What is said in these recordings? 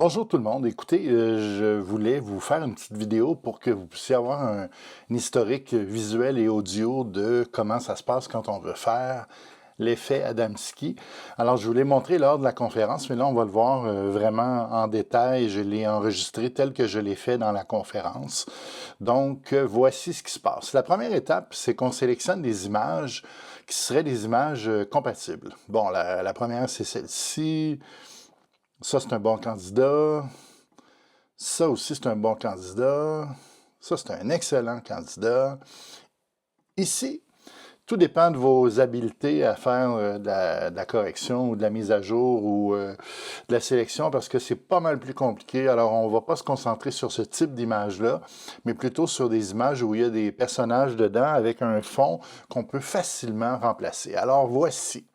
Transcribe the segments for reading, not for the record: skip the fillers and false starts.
Bonjour tout le monde. Écoutez, je voulais vous faire une petite vidéo pour que vous puissiez avoir un historique visuel et audio de comment ça se passe quand on veut faire l'effet Adamski. Alors, je vous l'ai montré lors de la conférence, mais là, on va le voir vraiment en détail. Je l'ai enregistré tel que je l'ai fait dans la conférence. Donc, voici ce qui se passe. La première étape, c'est qu'on sélectionne des images qui seraient des images compatibles. Bon, la première, c'est celle-ci. Ça, c'est un bon candidat. Ça aussi, c'est un bon candidat. Ça, c'est un excellent candidat. Ici, tout dépend de vos habiletés à faire de la correction ou de la mise à jour ou de la sélection parce que c'est pas mal plus compliqué. Alors, on ne va pas se concentrer sur ce type d'image-là, mais plutôt sur des images où il y a des personnages dedans avec un fond qu'on peut facilement remplacer. Alors, voici.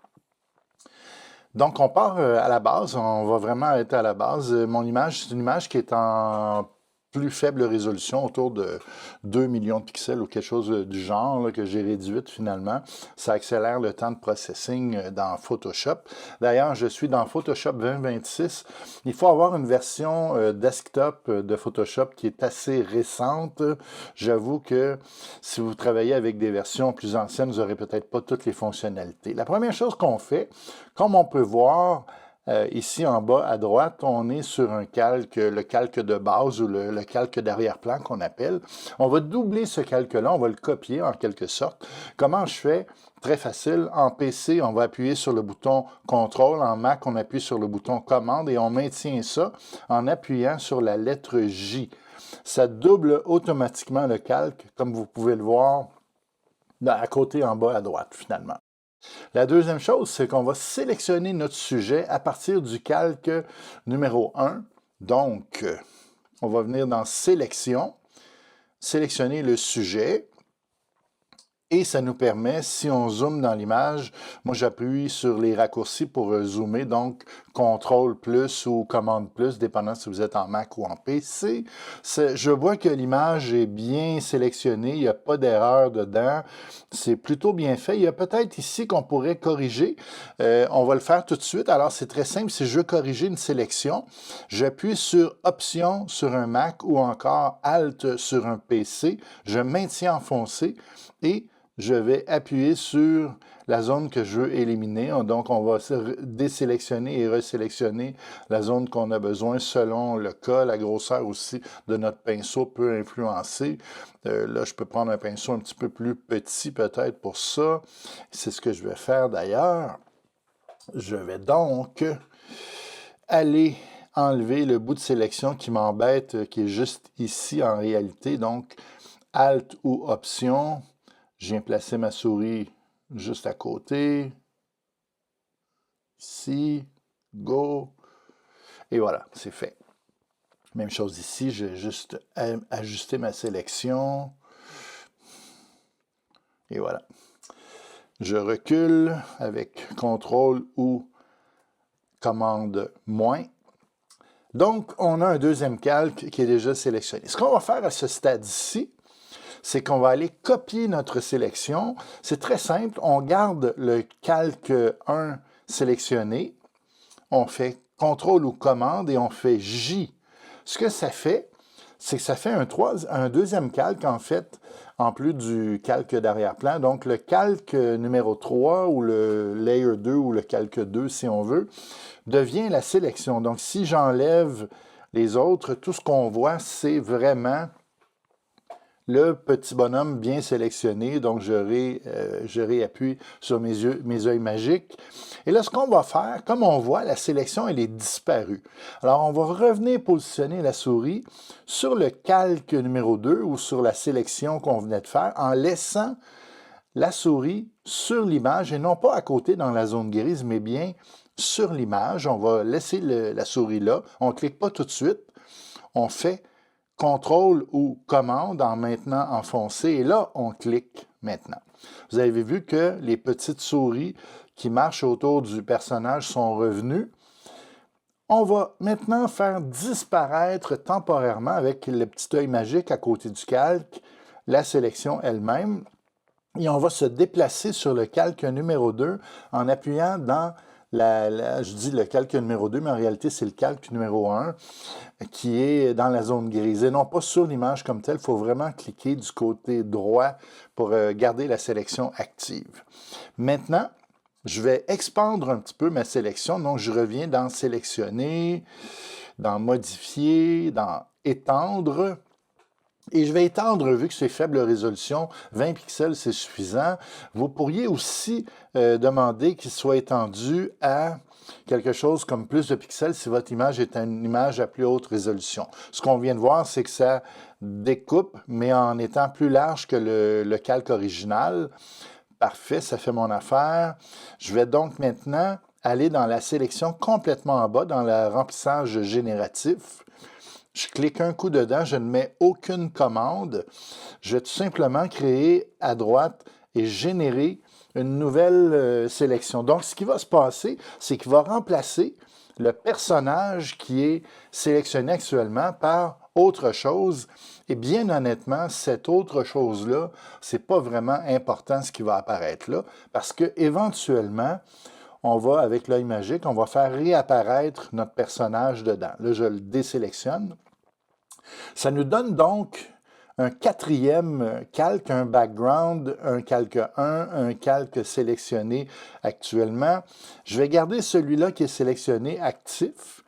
Donc, on part à la base, on va vraiment être à la base. Mon image, c'est une image qui est en plus faible résolution, autour de 2 millions de pixels ou quelque chose du genre, là, que j'ai réduite finalement. Ça accélère le temps de processing dans Photoshop. D'ailleurs, je suis dans Photoshop 2026. Il faut avoir une version desktop de Photoshop qui est assez récente. J'avoue que si vous travaillez avec des versions plus anciennes, vous n'aurez peut-être pas toutes les fonctionnalités. La première chose qu'on fait, comme on peut voir, ici en bas à droite, on est sur un calque, le calque de base ou le calque d'arrière-plan qu'on appelle. On va doubler ce calque-là, on va le copier en quelque sorte. Comment je fais? Très facile. En PC, on va appuyer sur le bouton CTRL. En Mac, on appuie sur le bouton Commande et on maintient ça en appuyant sur la lettre J. Ça double automatiquement le calque, comme vous pouvez le voir à côté en bas à droite finalement. La deuxième chose, c'est qu'on va sélectionner notre sujet à partir du calque numéro 1. Donc, on va venir dans Sélection, sélectionner le sujet. Et ça nous permet, si on zoome dans l'image, moi j'appuie sur les raccourcis pour zoomer, donc CTRL plus ou commande plus, dépendant si vous êtes en Mac ou en PC. Je vois que l'image est bien sélectionnée, il n'y a pas d'erreur dedans, c'est plutôt bien fait. Il y a peut-être ici qu'on pourrait corriger, on va le faire tout de suite. Alors c'est très simple, si je veux corriger une sélection, j'appuie sur Option sur un Mac ou encore Alt sur un PC, je maintiens enfoncé et je vais appuyer sur la zone que je veux éliminer. Donc, on va désélectionner et resélectionner la zone qu'on a besoin selon le cas. La grosseur aussi de notre pinceau peut influencer. Là, je peux prendre un pinceau un petit peu plus petit peut-être pour ça. C'est ce que je vais faire d'ailleurs. Je vais donc aller enlever le bout de sélection qui m'embête, qui est juste ici en réalité. Donc, Alt ou Option. Je viens placer ma souris juste à côté. Ici, Go. Et voilà, c'est fait. Même chose ici, je vais juste ajuster ma sélection. Et voilà. Je recule avec CTRL ou commande moins. Donc, on a un deuxième calque qui est déjà sélectionné. Ce qu'on va faire à ce stade-ci, c'est qu'on va aller copier notre sélection. C'est très simple. On garde le calque 1 sélectionné. On fait CTRL ou commande et on fait J. Ce que ça fait, c'est que ça fait un deuxième calque, en fait, en plus du calque d'arrière-plan. Donc, le calque numéro 3 ou le layer 2 ou le calque 2, si on veut, devient la sélection. Donc, si j'enlève les autres, tout ce qu'on voit, c'est vraiment le petit bonhomme bien sélectionné, donc je réappuie sur mes yeux magiques. Et là, ce qu'on va faire, comme on voit, la sélection, elle est disparue. Alors, on va revenir positionner la souris sur le calque numéro 2 ou sur la sélection qu'on venait de faire en laissant la souris sur l'image et non pas à côté dans la zone grise, mais bien sur l'image. On va laisser la souris là. On ne clique pas tout de suite. On fait CTRL ou commande en maintenant enfoncé et là, on clique maintenant. Vous avez vu que les petites souris qui marchent autour du personnage sont revenues. On va maintenant faire disparaître temporairement avec le petit œil magique à côté du calque la sélection elle-même et on va se déplacer sur le calque numéro 2 en appuyant dans je dis le calque numéro 2, mais en réalité, c'est le calque numéro 1 qui est dans la zone grise et non pas sur l'image comme telle. Il faut vraiment cliquer du côté droit pour garder la sélection active. Maintenant, je vais expandre un petit peu ma sélection. Donc, je reviens dans Sélectionner, dans Modifier, dans Étendre. Et je vais étendre, vu que c'est faible résolution, 20 pixels, c'est suffisant. Vous pourriez aussi demander qu'il soit étendu à quelque chose comme plus de pixels si votre image est une image à plus haute résolution. Ce qu'on vient de voir, c'est que ça découpe, mais en étant plus large que le calque original. Parfait, ça fait mon affaire. Je vais donc maintenant aller dans la sélection complètement en bas, dans le remplissage génératif. Je clique un coup dedans, je ne mets aucune commande. Je vais tout simplement créer à droite et générer une nouvelle sélection. Donc, ce qui va se passer, c'est qu'il va remplacer le personnage qui est sélectionné actuellement par autre chose. Et bien honnêtement, cette autre chose-là, c'est pas vraiment important ce qui va apparaître là, parce que éventuellement, on va, avec l'œil magique, on va faire réapparaître notre personnage dedans. Là, je le désélectionne. Ça nous donne donc un quatrième calque, un background, un calque 1, un calque sélectionné actuellement. Je vais garder celui-là qui est sélectionné actif.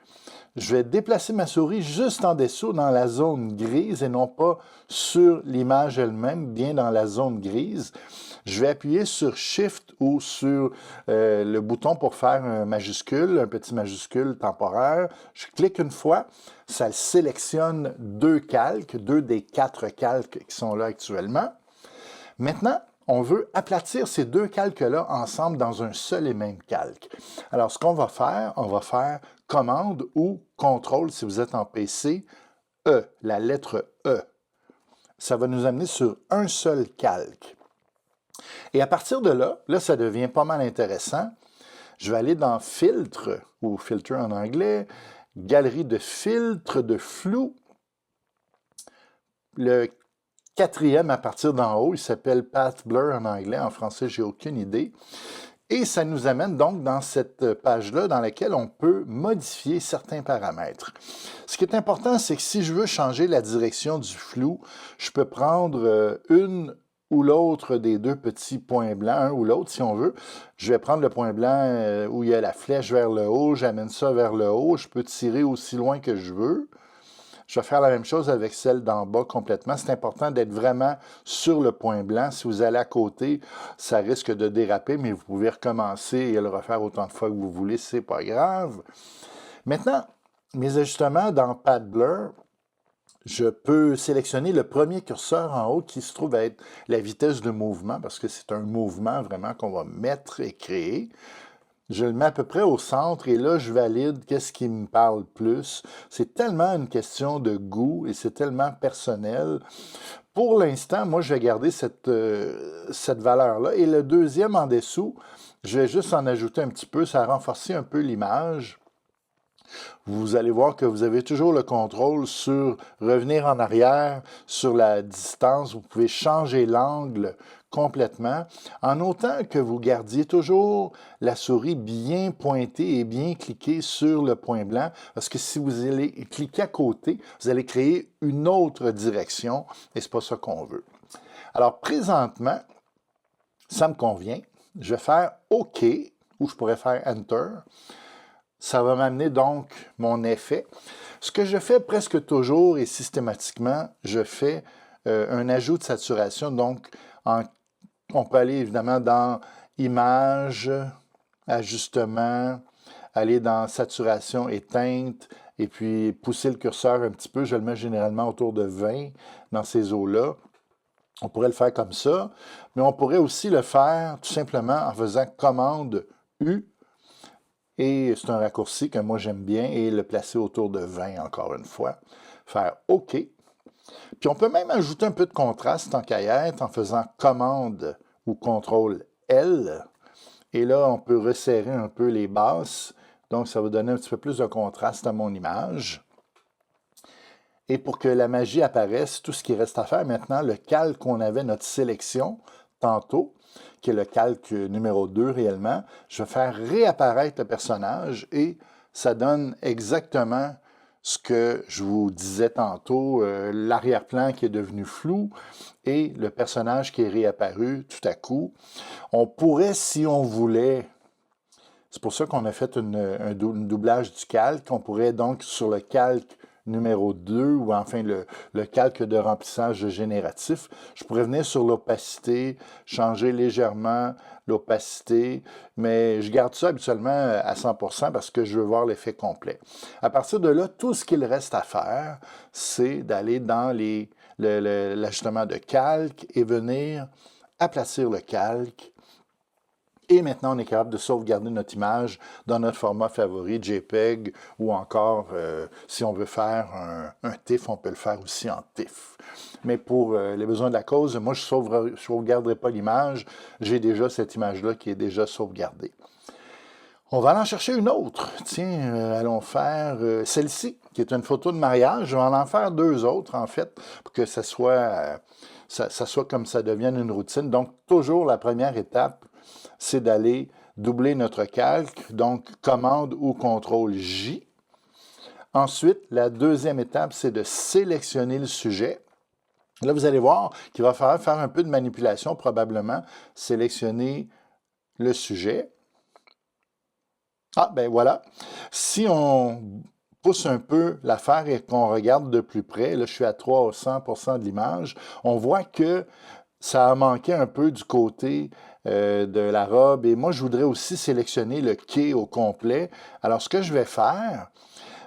Je vais déplacer ma souris juste en dessous dans la zone grise et non pas sur l'image elle-même, bien dans la zone grise. Je vais appuyer sur Shift ou sur le bouton pour faire un majuscule, un petit majuscule temporaire. Je clique une fois, ça sélectionne deux calques, deux des 4 calques qui sont là actuellement. Maintenant, on veut aplatir ces deux calques-là ensemble dans un seul et même calque. Alors, ce qu'on va faire, on va faire Commande ou Contrôle si vous êtes en PC, E, la lettre E. Ça va nous amener sur un seul calque. Et à partir de là, ça devient pas mal intéressant. Je vais aller dans Filtre, ou Filter en anglais, Galerie de filtres, de flou. Le quatrième à partir d'en haut, il s'appelle Path Blur en anglais. En français, j'ai aucune idée. Et ça nous amène donc dans cette page-là dans laquelle on peut modifier certains paramètres. Ce qui est important, c'est que si je veux changer la direction du flou, je peux prendre une ou l'autre des deux petits points blancs, un ou l'autre si on veut. Je vais prendre le point blanc où il y a la flèche vers le haut, j'amène ça vers le haut, je peux tirer aussi loin que je veux. Je vais faire la même chose avec celle d'en bas complètement. C'est important d'être vraiment sur le point blanc. Si vous allez à côté, ça risque de déraper, mais vous pouvez recommencer et le refaire autant de fois que vous voulez, c'est pas grave. Maintenant, mes ajustements dans Path Blur, je peux sélectionner le premier curseur en haut qui se trouve à être la vitesse de mouvement, parce que c'est un mouvement vraiment qu'on va mettre et créer. Je le mets à peu près au centre et là, je valide qu'est-ce qui me parle plus. C'est tellement une question de goût et c'est tellement personnel. Pour l'instant, moi, je vais garder cette valeur-là. Et le deuxième en dessous, je vais juste en ajouter un petit peu. Ça renforce un peu l'image. Vous allez voir que vous avez toujours le contrôle sur revenir en arrière, sur la distance. Vous pouvez changer l'angle complètement, en autant que vous gardiez toujours la souris bien pointée et bien cliquée sur le point blanc, parce que si vous allez cliquer à côté, vous allez créer une autre direction, et c'est pas ça qu'on veut. Alors, présentement, ça me convient. Je vais faire OK, ou je pourrais faire Enter. Ça va m'amener donc mon effet. Ce que je fais presque toujours et systématiquement, je fais un ajout de saturation. Donc, on peut aller évidemment dans Images, Ajustements, aller dans Saturation éteinte, et puis pousser le curseur un petit peu. Je le mets généralement autour de 20 dans ces eaux-là. On pourrait le faire comme ça, mais on pourrait aussi le faire tout simplement en faisant Commande U. Et c'est un raccourci que moi j'aime bien et le placer autour de 20 encore une fois. Faire OK. Puis on peut même ajouter un peu de contraste tant qu'à y être en faisant Commande ou CTRL L. Et là, on peut resserrer un peu les basses. Donc ça va donner un petit peu plus de contraste à mon image. Et pour que la magie apparaisse, tout ce qui reste à faire maintenant, le calque qu'on avait, notre sélection, tantôt, qui est le calque numéro 2 réellement. Je vais faire réapparaître le personnage et ça donne exactement ce que je vous disais tantôt, l'arrière-plan qui est devenu flou et le personnage qui est réapparu tout à coup. On pourrait, si on voulait, c'est pour ça qu'on a fait un doublage du calque, on pourrait donc sur le calque numéro 2, ou enfin le calque de remplissage génératif, je pourrais venir sur l'opacité, changer légèrement l'opacité, mais je garde ça habituellement à 100% parce que je veux voir l'effet complet. À partir de là, tout ce qu'il reste à faire, c'est d'aller dans l'ajustement de calque et venir aplatir le calque. Et maintenant, on est capable de sauvegarder notre image dans notre format favori, JPEG, ou encore, si on veut faire un TIFF, on peut le faire aussi en TIFF. Mais pour les besoins de la cause, moi, je ne sauvegarderai pas l'image. J'ai déjà cette image-là qui est déjà sauvegardée. On va aller en chercher une autre. Tiens, allons faire celle-ci, qui est une photo de mariage. Je vais en faire deux autres, en fait, pour que ça soit comme ça devienne une routine. Donc, toujours la première étape, c'est d'aller doubler notre calque, donc commande ou contrôle J. Ensuite, la deuxième étape, c'est de sélectionner le sujet. Là, vous allez voir qu'il va falloir faire un peu de manipulation, probablement. Sélectionner le sujet. Ah, ben voilà. Si on pousse un peu l'affaire et qu'on regarde de plus près, là, je suis à 300% de l'image, on voit que ça a manqué un peu du côté de la robe. Et moi, je voudrais aussi sélectionner le quai au complet. Alors, ce que je vais faire,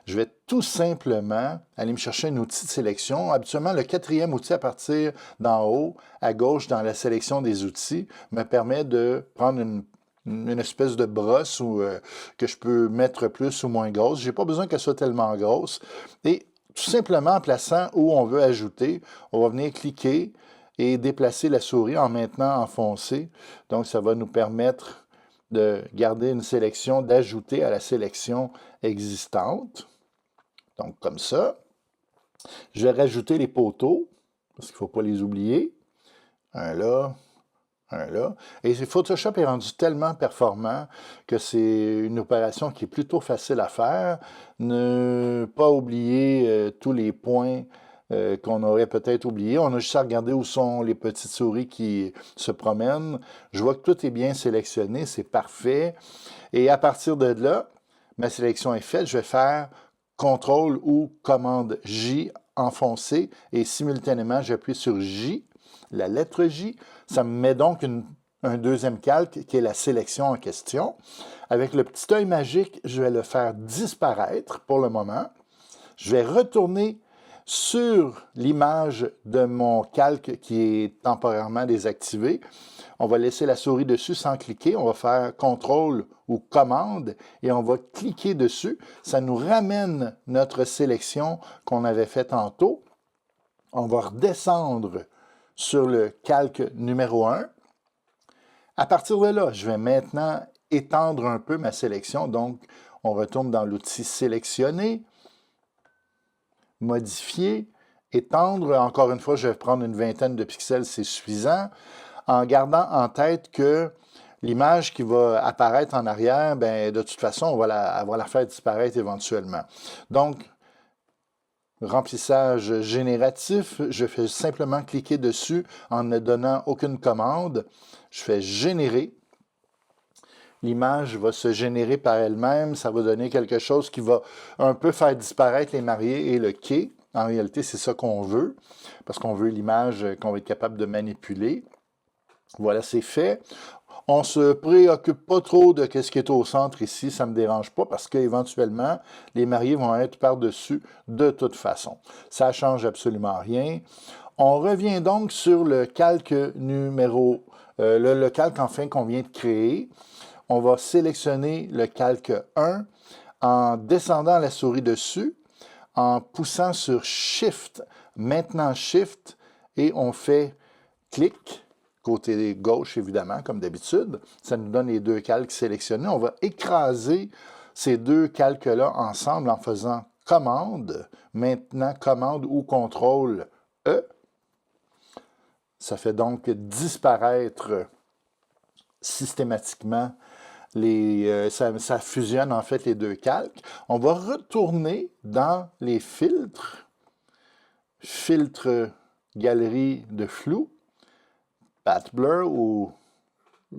je vais tout simplement aller me chercher un outil de sélection. Habituellement, le quatrième outil à partir d'en haut, à gauche, dans la sélection des outils, me permet de prendre une espèce de brosse que je peux mettre plus ou moins grosse. Je n'ai pas besoin qu'elle soit tellement grosse. Et tout simplement, en plaçant où on veut ajouter, on va venir cliquer et déplacer la souris en maintenant enfoncé. Donc, ça va nous permettre de garder une sélection, d'ajouter à la sélection existante. Donc, comme ça. Je vais rajouter les poteaux, parce qu'il ne faut pas les oublier. Un là, un là. Et Photoshop est rendu tellement performant que c'est une opération qui est plutôt facile à faire. Ne pas oublier tous les points qu'on aurait peut-être oubliés. On a juste à regarder où sont les petites souris qui se promènent. Je vois que tout est bien sélectionné, c'est parfait. Et à partir de là, ma sélection est faite. Je vais faire CTRL ou commande J enfoncé et simultanément, j'appuie sur J, la lettre J. Ça me met donc un deuxième calque qui est la sélection en question. Avec le petit œil magique, je vais le faire disparaître pour le moment. Je vais retourner sur l'image de mon calque qui est temporairement désactivé. On va laisser la souris dessus sans cliquer. On va faire CTRL ou commande et on va cliquer dessus. Ça nous ramène notre sélection qu'on avait fait tantôt. On va redescendre sur le calque numéro 1. À partir de là, je vais maintenant étendre un peu ma sélection. Donc, on retourne dans l'outil sélectionner, modifier, étendre. Encore une fois, je vais prendre une vingtaine de pixels, c'est suffisant. En gardant en tête que l'image qui va apparaître en arrière, bien, de toute façon, on va la faire disparaître éventuellement. Donc, remplissage génératif, je fais simplement cliquer dessus en ne donnant aucune commande. Je fais générer. L'image va se générer par elle-même. Ça va donner quelque chose qui va un peu faire disparaître les mariés et le quai. En réalité, c'est ça qu'on veut, parce qu'on veut l'image qu'on va être capable de manipuler. Voilà, c'est fait. On ne se préoccupe pas trop de ce qui est au centre ici, ça ne me dérange pas parce qu'éventuellement, les mariés vont être par-dessus de toute façon. Ça ne change absolument rien. On revient donc sur le calque numéro, le calque enfin qu'on vient de créer. On va sélectionner le calque 1 en descendant la souris dessus, en poussant sur Shift, maintenant Shift, et on fait clic. Côté gauche, évidemment, comme d'habitude. Ça nous donne les deux calques sélectionnés. On va écraser ces deux calques-là ensemble en faisant commande. Maintenant, commande ou contrôle E. Ça fait donc disparaître systématiquement ça fusionne en fait les deux calques. On va retourner dans les filtres, galerie de flou, path blur ou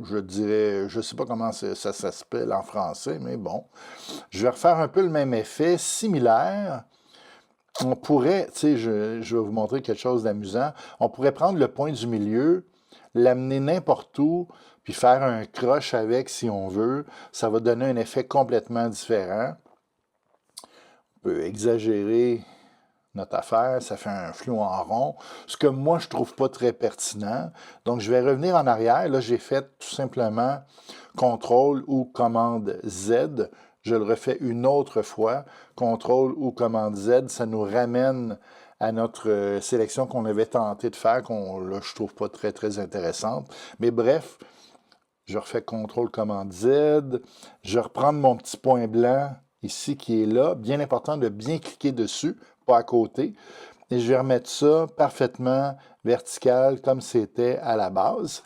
je dirais, je ne sais pas comment ça s'appelle en français, mais bon. Je vais refaire un peu le même effet, similaire. On pourrait, tu sais, je vais vous montrer quelque chose d'amusant. On pourrait prendre le point du milieu, l'amener n'importe où, puis faire un croche avec si on veut. Ça va donner un effet complètement différent. On peut exagérer notre affaire, ça fait un flou en rond, ce que moi je trouve pas très pertinent. Donc je vais revenir en arrière. Là, j'ai fait tout simplement CTRL ou commande Z. Je le refais une autre fois. CTRL ou commande Z, ça nous ramène à notre sélection qu'on avait tenté de faire, là, je trouve pas très, très intéressante. Mais bref, je refais CTRL, commande Z. Je reprends mon petit point blanc ici qui est là. Bien important de bien cliquer dessus, pas à côté. Et je vais remettre ça parfaitement vertical comme c'était à la base.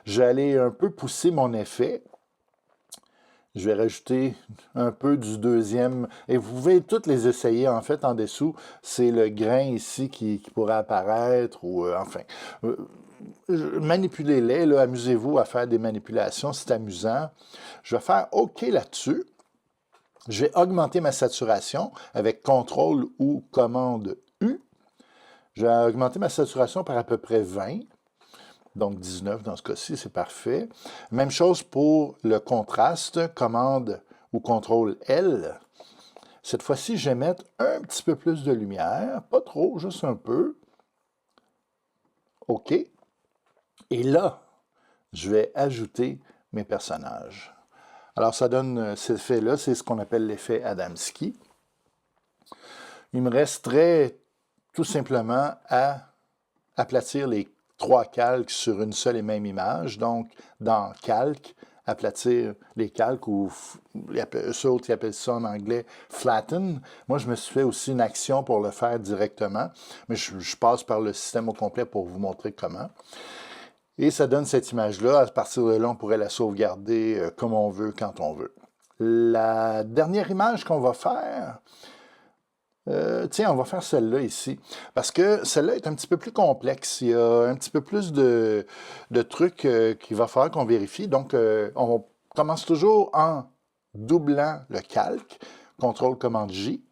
Je vais aller un peu pousser mon effet. Je vais rajouter un peu du deuxième. Et vous pouvez toutes les essayer, en fait, en dessous. C'est le grain ici qui pourrait apparaître, ou enfin. Manipulez-les, là, amusez-vous à faire des manipulations, c'est amusant. Je vais faire OK là-dessus. Je vais augmenter ma saturation avec CTRL ou commande U. Je vais augmenter ma saturation par à peu près 20. Donc 19 dans ce cas-ci, c'est parfait. Même chose pour le contraste, commande ou CTRL L. Cette fois-ci, je vais mettre un petit peu plus de lumière, pas trop, juste un peu. OK. Et là, je vais ajouter mes personnages. Alors, ça donne cet effet-là, c'est ce qu'on appelle l'effet Adamski. Il me resterait tout simplement à aplatir les 3 calques sur une seule et même image. Donc, dans Calque, aplatir les calques, ou ceux autres qui appellent ça en anglais flatten. Moi, je me suis fait aussi une action pour le faire directement, mais je passe par le système au complet pour vous montrer comment. Et ça donne cette image-là. À partir de là, on pourrait la sauvegarder comme on veut, quand on veut. La dernière image qu'on va faire, tiens, on va faire celle-là ici. Parce que celle-là est un petit peu plus complexe. Il y a un petit peu plus de trucs qu'il va falloir qu'on vérifie. Donc, on commence toujours en doublant le calque. CTRL, commande J.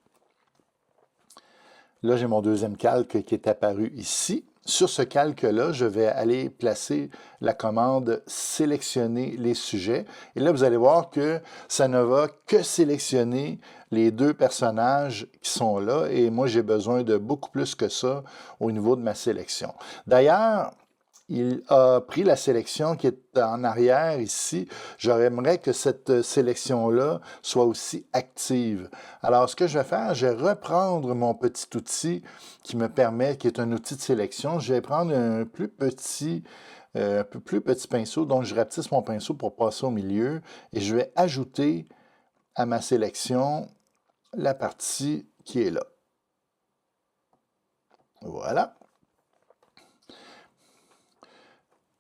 Là, j'ai mon deuxième calque qui est apparu ici. Sur ce calque-là, je vais aller placer la commande « Sélectionner les sujets ». Et là, vous allez voir que ça ne va que sélectionner les 2 personnages qui sont là. Et moi, j'ai besoin de beaucoup plus que ça au niveau de ma sélection. D'ailleurs, il a pris la sélection qui est en arrière ici. J'aimerais que cette sélection-là soit aussi active. Alors, ce que je vais faire, je vais reprendre mon petit outil qui me permet, qui est un outil de sélection. Je vais prendre un peu plus petit pinceau. Donc, je rapetisse mon pinceau pour passer au milieu et je vais ajouter à ma sélection la partie qui est là. Voilà.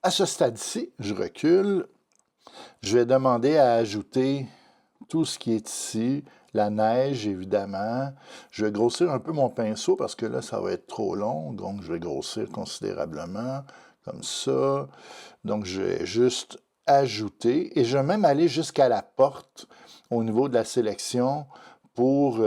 À ce stade-ci, je recule. Je vais demander à ajouter tout ce qui est ici. La neige, évidemment. Je vais grossir un peu mon pinceau parce que là, ça va être trop long. Donc, je vais grossir considérablement, comme ça. Donc, je vais juste ajouter. Et je vais même aller jusqu'à la porte au niveau de la sélection pour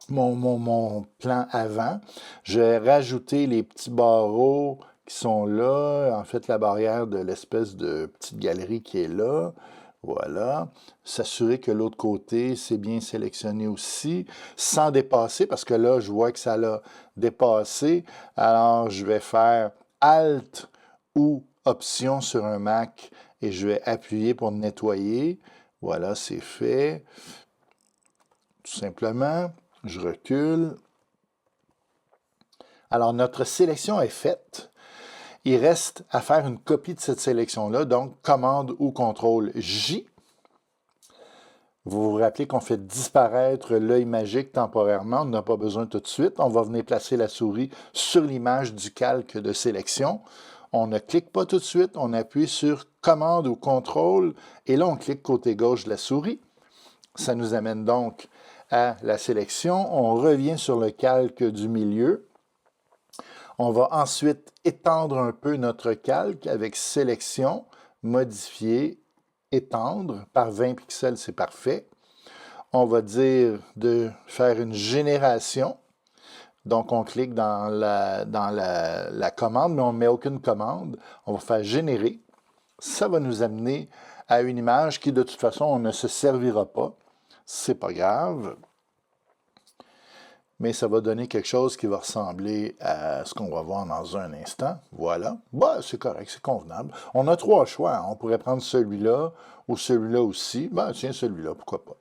mon plan avant. Je vais rajouter les petits barreaux qui sont là, en fait la barrière de l'espèce de petite galerie qui est là. Voilà. S'assurer que l'autre côté, c'est bien sélectionné aussi, sans dépasser, parce que là, je vois que ça l'a dépassé. Alors, je vais faire Alt ou Option sur un Mac et je vais appuyer pour nettoyer. Voilà, c'est fait. Tout simplement, je recule. Alors, notre sélection est faite. Il reste à faire une copie de cette sélection-là, donc commande ou CTRL J. Vous vous rappelez qu'on fait disparaître l'œil magique temporairement, on n'a pas besoin tout de suite. On va venir placer la souris sur l'image du calque de sélection. On ne clique pas tout de suite, on appuie sur commande ou contrôle et là on clique côté gauche de la souris. Ça nous amène donc à la sélection. On revient sur le calque du milieu. On va ensuite étendre un peu notre calque avec sélection, modifier, étendre par 20 pixels, c'est parfait. On va dire de faire une génération. Donc, on clique dans la commande, mais on ne met aucune commande. On va faire générer. Ça va nous amener à une image qui, de toute façon, on ne se servira pas. C'est pas grave. Mais ça va donner quelque chose qui va ressembler à ce qu'on va voir dans un instant. Voilà. Bah, c'est correct, c'est convenable. On a 3 choix. On pourrait prendre celui-là ou celui-là aussi. Ben, tiens, celui-là, pourquoi pas.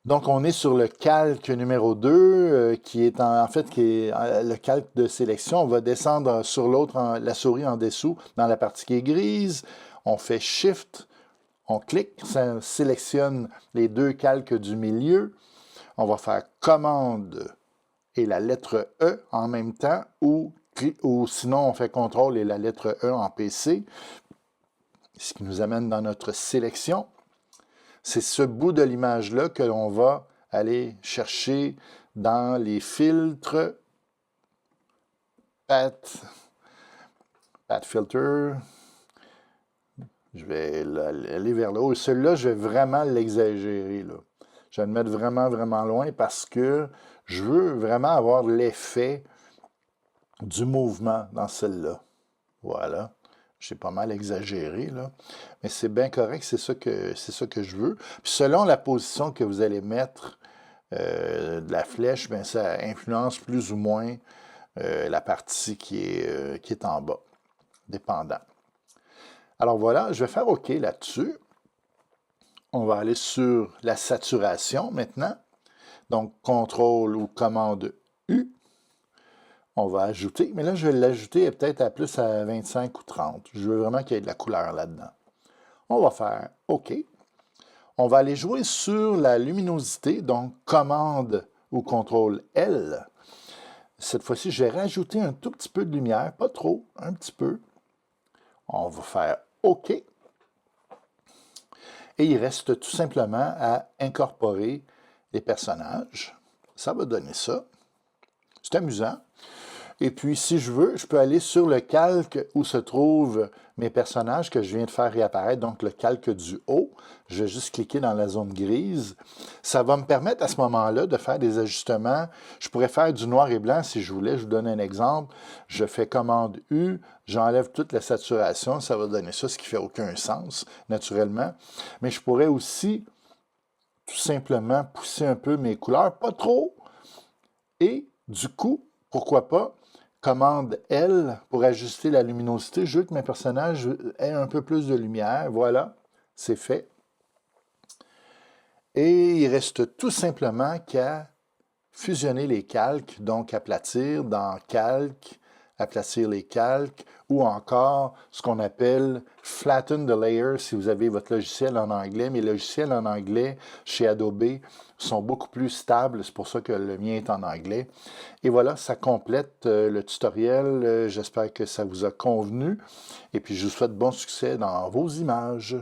Donc, on est sur le calque numéro 2, qui est le calque de sélection. On va descendre sur l'autre, la souris en dessous, dans la partie qui est grise. On fait Shift, on clique, ça sélectionne les 2 calques du milieu. On va faire commande et la lettre E en même temps, ou sinon on fait contrôle et la lettre E en PC, ce qui nous amène dans notre sélection. C'est ce bout de l'image-là que l'on va aller chercher dans les filtres, Path Filter. Je vais aller vers le haut. Celui-là, je vais vraiment l'exagérer, là. Je vais le mettre vraiment, vraiment loin parce que je veux vraiment avoir l'effet du mouvement dans celle-là. Voilà. J'ai pas mal exagéré, là. Mais c'est bien correct, c'est ça que je veux. Puis selon la position que vous allez mettre de la flèche, bien, ça influence plus ou moins la partie qui est en bas, dépendant. Alors voilà, je vais faire OK là-dessus. On va aller sur la saturation maintenant. Donc, CTRL ou commande U. On va ajouter, mais là, je vais l'ajouter peut-être à plus à 25 ou 30. Je veux vraiment qu'il y ait de la couleur là-dedans. On va faire OK. On va aller jouer sur la luminosité, donc commande ou CTRL L. Cette fois-ci, je vais rajouter un tout petit peu de lumière, pas trop, un petit peu. On va faire OK. Et il reste tout simplement à incorporer les personnages. Ça va donner ça. C'est amusant. Et puis, si je veux, je peux aller sur le calque où se trouvent mes personnages que je viens de faire réapparaître, donc le calque du haut. Je vais juste cliquer dans la zone grise. Ça va me permettre à ce moment-là de faire des ajustements. Je pourrais faire du noir et blanc si je voulais. Je vous donne un exemple. Je fais commande U, j'enlève toute la saturation. Ça va donner ça, ce qui ne fait aucun sens, naturellement. Mais je pourrais aussi tout simplement pousser un peu mes couleurs, pas trop. Et du coup, pourquoi pas, commande L pour ajuster la luminosité. Je veux que mes personnages aient un peu plus de lumière. Voilà, c'est fait. Et il reste tout simplement qu'à fusionner les calques, donc aplatir dans Calque, aplatir les calques, ou encore ce qu'on appelle Flatten the Layer si vous avez votre logiciel en anglais. Mes logiciels en anglais chez Adobe sont beaucoup plus stables, c'est pour ça que le mien est en anglais. Et voilà, ça complète le tutoriel. J'espère que ça vous a convenu. Et puis, je vous souhaite bon succès dans vos images.